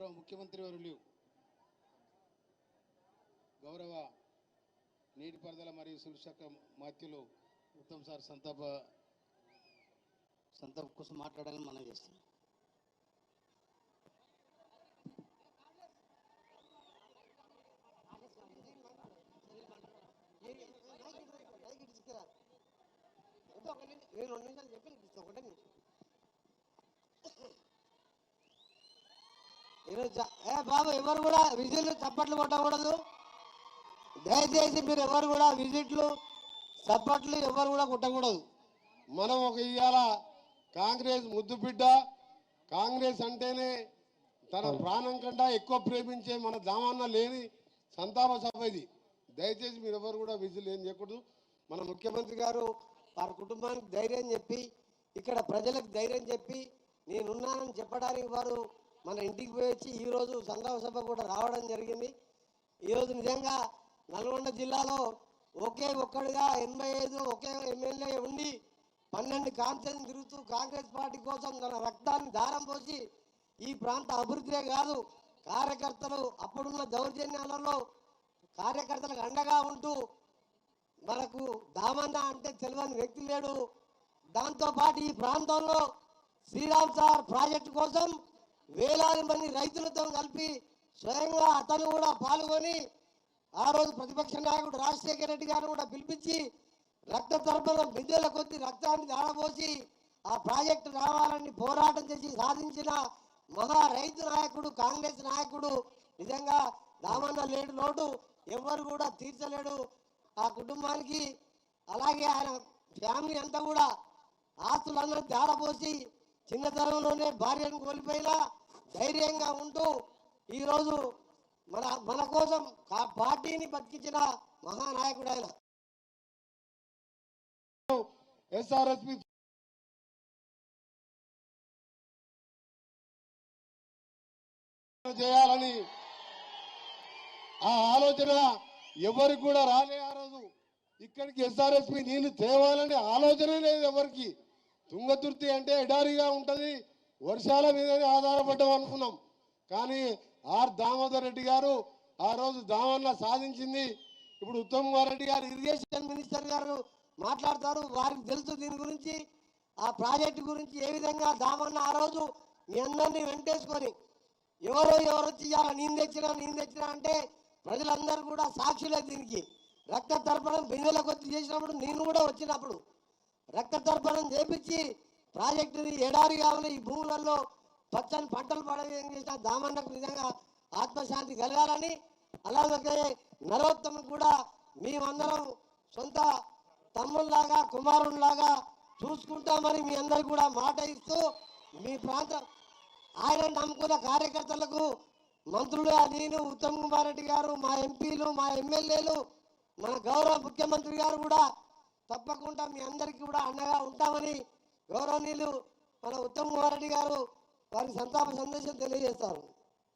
గౌరవ ముఖ్యమంత్రి వర్యులు గౌరవ నీటిపారుదల మరియు సురక్ష మాత్యులు ఉత్తమ్ సార్ సంతాప కోసం మాట్లాడాలని మనం చేస్తాం. బాబు ఎవరు కూడా విజిట్లు చప్పట్లు కొట్టకూడదు. దయచేసి మీరు ఎవరు కూడా విజిట్లు చప్పట్లు ఎవరు కూడా కొట్టకూడదు. మనం ఒక ఇవాళ కాంగ్రెస్ ముద్దు బిడ్డ, కాంగ్రెస్ అంటేనే తన ప్రాణం కంటే ఎక్కువ ప్రేమించే మన దామన్న లేని సంతాప సభ ఇది. దయచేసి మీరు ఎవరు కూడా విజిల్ ఏం చేయకూడదు. మన ముఖ్యమంత్రి గారు వారి కుటుంబానికి ధైర్యం చెప్పి, ఇక్కడ ప్రజలకు ధైర్యం చెప్పి నేనున్నానని చెప్పడానికి వారు మన ఇంటికి పోయి వచ్చి ఈరోజు సంతాప సభ కూడా రావడం జరిగింది. ఈరోజు నిజంగా నల్గొండ జిల్లాలో ఒకే ఒక్కడిగా 85 ఒకే ఎమ్మెల్యే ఉండి 12 కాన్స్టిట్యూన్సీ తిరుగుతూ కాంగ్రెస్ పార్టీ కోసం తన రక్తాన్ని దారం పోసి ఈ ప్రాంత అభివృద్ధే కాదు, కార్యకర్తలు అప్పుడున్న దౌర్జన్యాలలో కార్యకర్తలకు అండగా ఉంటూ మనకు దామన్న అంటే తెలియని వ్యక్తి లేడు. దాంతోపాటు ఈ ప్రాంతంలో శ్రీరామ్ సార్ ప్రాజెక్టు కోసం వేలాది మంది రైతులతో కలిపి స్వయంగా అతను కూడా పాల్గొని ఆ రోజు ప్రతిపక్ష నాయకుడు రాజశేఖర రెడ్డి గారు కూడా పిలిపించి రక్త తర్పణం బిందెల కొద్ది రక్తాన్ని దాడబోసి ఆ ప్రాజెక్టు రావాలని పోరాటం చేసి సాధించిన మహా రైతు నాయకుడు, కాంగ్రెస్ నాయకుడు. నిజంగా దామన్న లేడు లోటు ఎవరు కూడా తీర్చలేడు ఆ కుటుంబానికి. అలాగే ఆయన ఫ్యామిలీ అంతా కూడా ఆస్తులన్నీ దాడబోసి చిన్నతనంలోనే భార్యను కోల్పోయినా ధైర్యంగా ఉంటూ ఈరోజు మన కోసం పార్టీని బతికించిన మహానాయకుడు ఆయన. ఎస్ఆర్ఎస్పి చేయాలని ఆ ఆలోచన ఎవరికి కూడా రాలే. ఆ రోజు ఇక్కడికి ఎస్ఆర్ఎస్పి నీళ్లు తేవాలని ఆలోచన లేదు ఎవరికి. తుంగతుర్తి అంటే ఎడారిగా ఉంటుంది, వర్షాల మీదనే ఆధారపడ్డాం అనుకున్నాం. కానీ ఆర్ దామోదర్ రెడ్డి గారు ఆ రోజు దామన్న సాధించింది. ఇప్పుడు ఉత్తమ్ కుమార్ రెడ్డి గారు ఇరిగేషన్ మినిస్టర్ గారు మాట్లాడతారు, వారికి తెలుసు దీని గురించి, ఆ ప్రాజెక్టు గురించి ఏ విధంగా దామన్న ఆ రోజు మీ అందరినీ వెంటేసుకొని ఎవరో చేయాలా నేను తెచ్చినా అంటే ప్రజలందరూ కూడా సాక్షులే. దీనికి రక్త తర్పణం బిందెల కొద్ది చేసినప్పుడు నేను కూడా వచ్చినప్పుడు రక్త తర్పణం చేపించి ప్రాజెక్టుని ఎడారిగా ఉన్న ఈ భూములలో పచ్చని పంటలు పడవేం చేసిన దామన్నకు నిజంగా ఆత్మశాంతి కలగాలని, అలాగే నరోత్తమ కూడా మేమందరం సొంత తమ్ముళ్ళలాగా కుమారుల్లాగా చూసుకుంటామని మీ అందరు కూడా మాట ఇస్తూ మీ ప్రాంతం ఆయన నమ్ముకున్న కార్యకర్తలకు మంత్రులు నేను ఉత్తమ్ కుమార్ రెడ్డి గారు, మా ఎంపీలు, మా ఎమ్మెల్యేలు, మన గౌరవ ముఖ్యమంత్రి గారు కూడా తప్పకుండా మీ అందరికీ కూడా అండగా ఉంటామని గౌరవనీయులు మన ఉత్తమ్ కుమార్ రెడ్డి గారు వారి సంతాప సందేశం తెలియజేస్తారు.